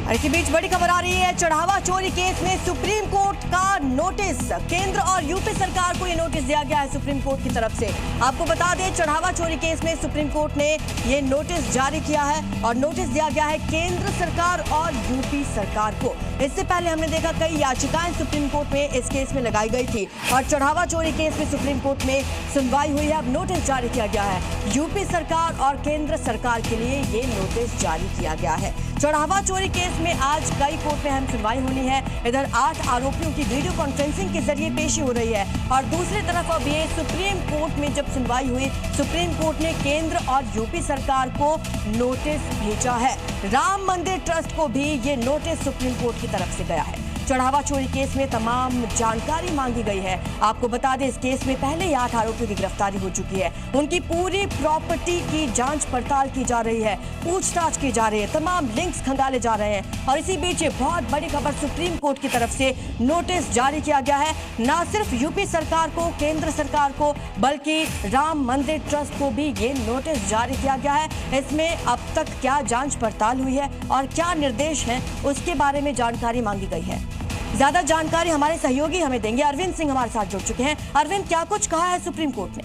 और इसी बीच बड़ी खबर आ रही है, चढ़ावा चोरी केस में सुप्रीम कोर्ट का नोटिस। केंद्र और यूपी सरकार को ये नोटिस दिया गया है सुप्रीम कोर्ट की तरफ से। आपको बता दें, चढ़ावा चोरी केस में सुप्रीम कोर्ट ने ये नोटिस जारी किया है और नोटिस दिया गया है केंद्र सरकार और यूपी सरकार को। इससे पहले हमने देखा कई याचिकाएं सुप्रीम कोर्ट में इस केस में लगाई गई थी और चढ़ावा चोरी केस में सुप्रीम कोर्ट में सुनवाई हुई है। अब नोटिस जारी किया गया है, यूपी सरकार और केंद्र सरकार के लिए ये नोटिस जारी किया गया है। चढ़ावा चोरी केस में आज कई कोर्ट में अहम सुनवाई होनी है। इधर 8 आरोपियों की वीडियो कॉन्फ्रेंसिंग के जरिए पेशी हो रही है और दूसरी तरफ अब ये सुप्रीम कोर्ट में जब सुनवाई हुई, सुप्रीम कोर्ट ने केंद्र और यूपी सरकार को नोटिस भेजा है। राम मंदिर ट्रस्ट को भी ये नोटिस सुप्रीम कोर्ट की तरफ से गया है। चढ़ावा चोरी केस में तमाम जानकारी मांगी गई है। आपको बता दें, इस केस में पहले ही 8 आरोपियों की गिरफ्तारी हो चुकी है। उनकी पूरी प्रॉपर्टी की जांच पड़ताल की जा रही है, पूछताछ की जा रही है, तमाम लिंक्स खंगाले जा रहे हैं। और इसी बीच बहुत बड़ी खबर, सुप्रीम कोर्ट की तरफ से नोटिस जारी किया गया है, ना सिर्फ यूपी सरकार को, केंद्र सरकार को, बल्कि राम मंदिर ट्रस्ट को भी ये नोटिस जारी किया गया है। इसमें अब तक क्या जांच पड़ताल हुई है और क्या निर्देश हैं, उसके बारे में जानकारी मांगी गई है। ज्यादा जानकारी हमारे सहयोगी हमें देंगे। अरविंद सिंह हमारे साथ जुड़ चुके हैं। अरविंद, क्या कुछ कहा है सुप्रीम कोर्ट ने?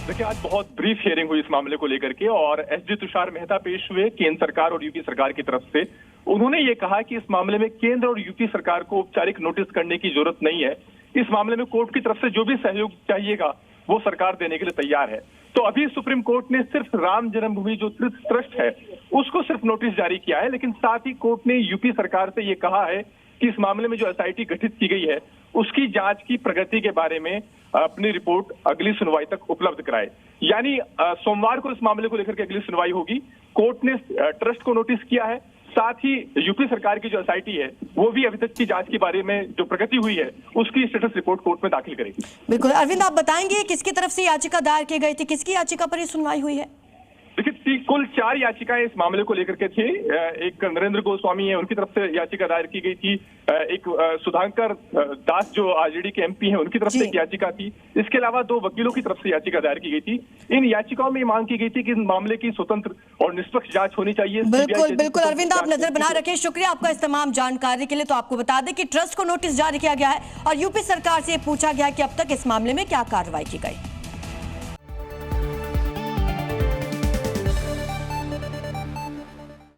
देखिए, आज बहुत ब्रीफ हियरिंग हुई इस मामले को लेकर के और एसडी तुषार मेहता पेश हुए केंद्र सरकार और यूपी सरकार की तरफ से। उन्होंने ये कहा कि इस मामले में केंद्र और यूपी सरकार को औपचारिक नोटिस करने की जरूरत नहीं है। इस मामले में कोर्ट की तरफ से जो भी सहयोग चाहिएगा वो सरकार देने के लिए तैयार है। तो अभी सुप्रीम कोर्ट ने सिर्फ राम जन्मभूमि जो तीर्थ ट्रस्ट है उसको सिर्फ नोटिस जारी किया है, लेकिन साथ ही कोर्ट ने यूपी सरकार से ये कहा है कि इस मामले में जो एसआईटी गठित की गई है उसकी जांच की प्रगति के बारे में अपनी रिपोर्ट अगली सुनवाई तक उपलब्ध कराए। यानी सोमवार को इस मामले को लेकर के अगली सुनवाई होगी। कोर्ट ने ट्रस्ट को नोटिस किया है, साथ ही यूपी सरकार की जो एसआईटी है वो भी अभी तक की जांच के बारे में जो प्रगति हुई है उसकी स्टेटस रिपोर्ट कोर्ट में दाखिल करेगी। बिल्कुल अरविंद, आप बताएंगे किसकी तरफ से याचिका दायर की गई थी, किसकी याचिका पर ये सुनवाई हुई है? देखिए, कुल 4 याचिकाएं इस मामले को लेकर के थे। एक नरेंद्र गोस्वामी है, उनकी तरफ से याचिका दायर की गई थी। एक सुधाकर दास जो आरजेडी के एमपी हैं, उनकी तरफ से एक याचिका थी। इसके अलावा 2 वकीलों की तरफ से याचिका दायर की गई थी। इन याचिकाओं में मांग की गई थी कि इस मामले की स्वतंत्र और निष्पक्ष जांच होनी चाहिए। बिल्कुल बिल्कुल अरविंद, आप नजर बना रखें। शुक्रिया आपका इस तमाम जानकारी के लिए। तो आपको बता दें कि ट्रस्ट को नोटिस जारी किया गया है और यूपी सरकार से पूछा गया कि अब तक इस मामले में क्या कार्रवाई की गई।